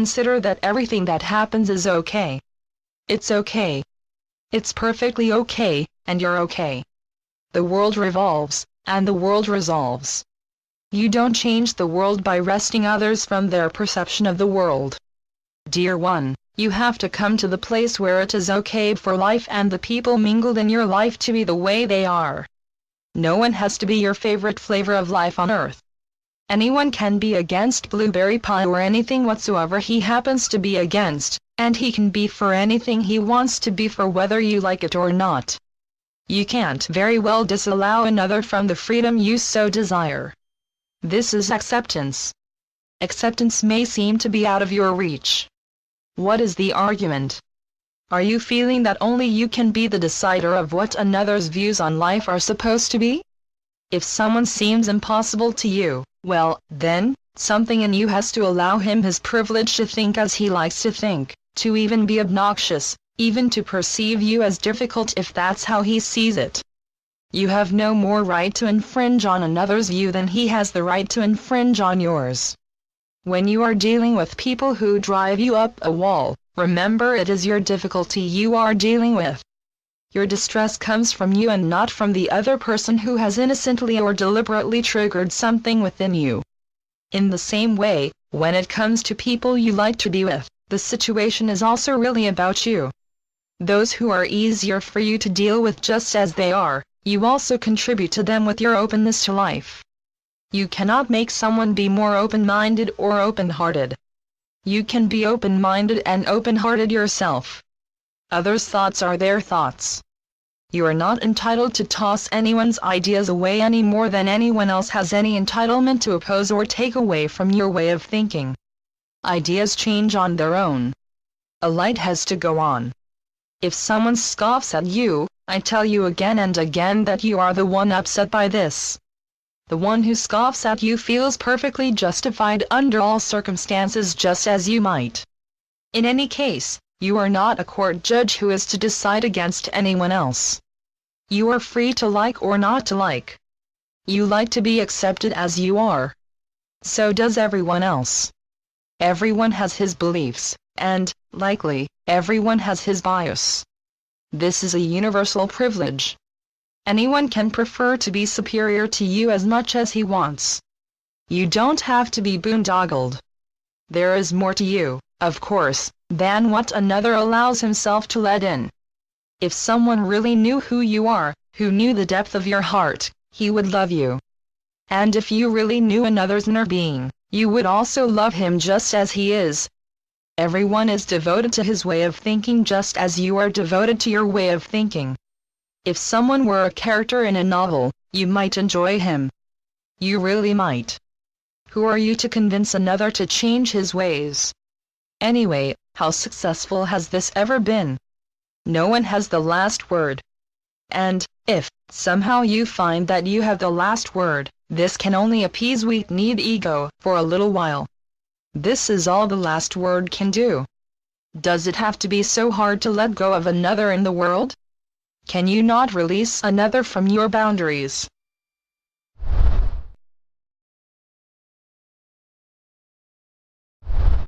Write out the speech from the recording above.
Consider that everything that happens is okay. It's okay. It's perfectly okay, and you're okay. The world revolves, and the world resolves. You don't change the world by wresting others from their perception of the world. Dear one, you have to come to the place where it is okay for life and the people mingled in your life to be the way they are. No one has to be your favorite flavor of life on earth. Anyone can be against blueberry pie or anything whatsoever he happens to be against, and he can be for anything he wants to be for whether you like it or not. You can't very well disallow another from the freedom you so desire. This is acceptance. Acceptance may seem to be out of your reach. What is the argument? Are you feeling that only you can be the decider of what another's views on life are supposed to be? If someone seems impossible to you, well, then, something in you has to allow him his privilege to think as he likes to think, to even be obnoxious, even to perceive you as difficult if that's how he sees it. You have no more right to infringe on another's view than he has the right to infringe on yours. When you are dealing with people who drive you up a wall, remember it is your difficulty you are dealing with. Your distress comes from you and not from the other person who has innocently or deliberately triggered something within you. In the same way, when it comes to people you like to be with, the situation is also really about you. Those who are easier for you to deal with just as they are, you also contribute to them with your openness to life. You cannot make someone be more open-minded or open-hearted. You can be open-minded and open-hearted yourself. Others' thoughts are their thoughts. You are not entitled to toss anyone's ideas away any more than anyone else has any entitlement to oppose or take away from your way of thinking. Ideas change on their own. A light has to go on. If someone scoffs at you, I tell you again and again that you are the one upset by this. The one who scoffs at you feels perfectly justified under all circumstances, just as you might. In any case, you are not a court judge who is to decide against anyone else. You are free to like or not to like. You like to be accepted as you are. So does everyone else. Everyone has his beliefs, and, likely, everyone has his bias. This is a universal privilege. Anyone can prefer to be superior to you as much as he wants. You don't have to be boondoggled. There is more to you, of course, than what another allows himself to let in. If someone really knew who you are, who knew the depth of your heart, he would love you. And if you really knew another's inner being, you would also love him just as he is. Everyone is devoted to his way of thinking just as you are devoted to your way of thinking. If someone were a character in a novel, you might enjoy him. You really might. Who are you to convince another to change his ways? Anyway, how successful has this ever been? No one has the last word. And, if, somehow you find that you have the last word, this can only appease weak-kneed ego, for a little while. This is all the last word can do. Does it have to be so hard to let go of another in the world? Can you not release another from your boundaries?